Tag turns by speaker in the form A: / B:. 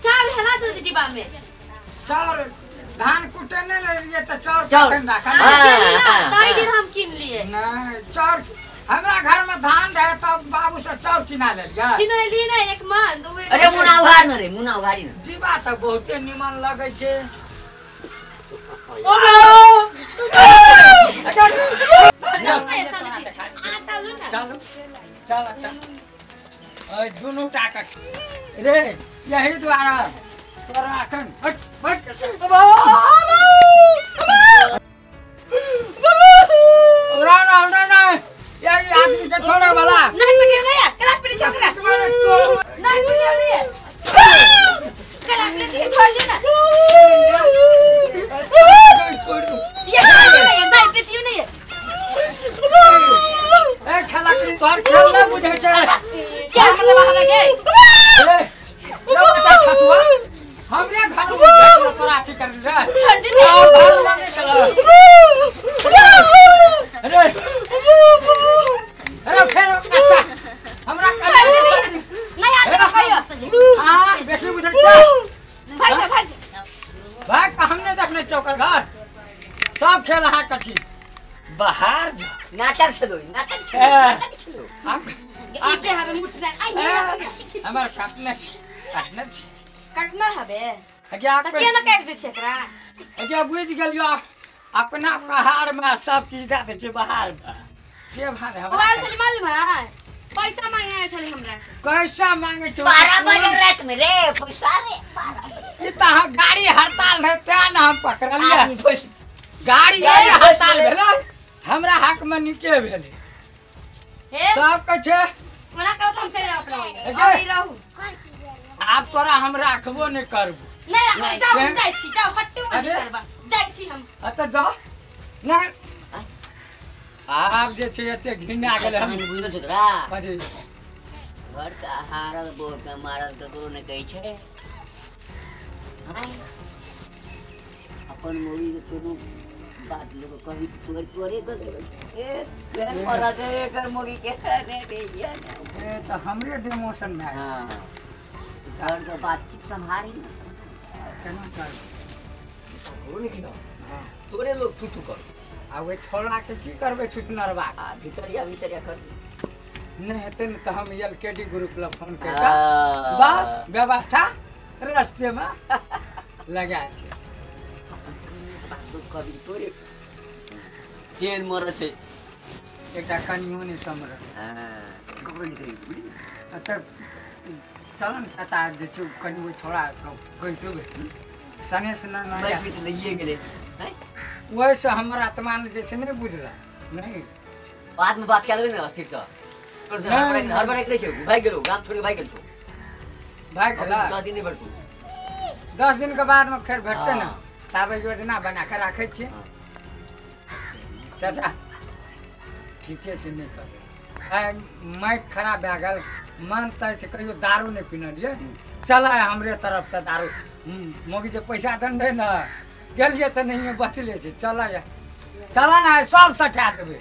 A: चार हेला दे डिब्बा में।
B: चार धान कुटे नहीं ले लिए तो चार
C: चाउर।
B: ठंडा
A: ताई दिन हम किन लिए।
B: नहीं चार हमरा घर में धान रहे तब बाबू से चाउर किना ले लिया।
A: किन लिए ना एक मन दो।
C: अरे मुना उगाड़ न रे मुना उगाड़ी न।
B: डिब्बा तो बहुते निमन लगे छे। चलो चलो चल दोनों टाका रे यही द्वारा तोरा अखन यही आदमी के छोड़े वाला
A: नहीं पीटियो नहीं कला पीटी छोकरा नहीं पीटियो नहीं कला पीटी छोड़ देना ये नहीं पीटियो नहीं
B: ए खेला की तोर खेल ना बुझे छे
A: क्या मतलब हमें के
B: अरे लो बच्चा खसुआ हमरे घर में बैठो तोरा अच्छी कर ले
A: छोड़ दे
B: और भाग लाने चलो अरे अरे फिर अच्छा हमरा कर
A: नहीं आते कहियो
B: हां बेसी बुझे छे
A: भाग
B: भाग हमने देखने चौकर घर सब खेल हां कछि बाहर जा
C: नाटक छलो नाटक छलो
A: ई पे हमें मुटना आई
B: हमर काटने
A: कटनर हबे
B: अगिया
A: त के न काट दे छेकरा
B: अगिया बुझ गेलियो अपना पहाड़ में सब चीज दे दे छे बाहर में से भार
A: मोबाइल से मालूम है पैसा मांगे आए छले हमरा से
B: कैसा मांगे छो
C: 12 बजे रात में रे पैसा रे
B: ई त गाड़ी हड़ताल है ते न हम पकड़लिए
C: आदमी फस
B: गाड़ी हड़ताल भेले हमरा हक में निके भेले
A: हे
B: तब कछे
A: मना करो तुम चले अपना
B: अगे।
A: अभी रहू
B: आप तोरा हम राखबो नहीं करबो
A: नहीं जाओ
B: से-
A: जाई छी जाओ पट्टी में
B: अरे।
A: चलबा जाई छी हम
B: अत जा नहीं आप जे छे एते घिना गेले हम
C: हम बुझलो छकरा
B: बाजी
C: घर का हारल बहुत मारल ककरो ने कहै छै अपन मोरी के कोनो बात लोग कभी तोरे ए कर मरा दे कर मोगी के रे भैया
B: ए तो हमरे डिमोशन में है
C: हां घर का बात संभारी ना
B: केना कर हां
C: तोरे लोग तू कर
B: आ वे छोड़ा के की करबे छुटनरवा
C: भीतरिया कर
B: नहीं हेते न तो हम एलकेडी ग्रुप ला फोन करके बस व्यवस्था रास्ते में लगा छे
C: कभी तोरे केन मर छै
B: एकटा कनियो नहीं समर
C: हां ककरो नहीं करी
B: अच्छा चलन चाचा जे छु कनियो छोड़ा गइतो बे सने से ना
C: भाई भी तो लइए गेले हैं
B: वैसे हमर आत्मा ने जे छै नहीं बुझला नहीं
C: बाद में बात कर लेबे ना ठीक से तोर घर पर एकले छै भाई गेलो गाम छोड़ के भाई गेल छो
B: भाई गेला
C: 10 दिन नहीं बढ़तू
B: 10 दिन के बाद में फिर भेटते ना ताबे योजना बना के रखे छी चाचा ठीके से नहीं कर माइट खराब भए गेल मन तय से कहियो दारू नहीं पीनलिए चला हमरे तरफ से दारू मोगी जे पैसा दन रहे ना गेलिए तो नहीं बचले से चला ना सब सटा देबे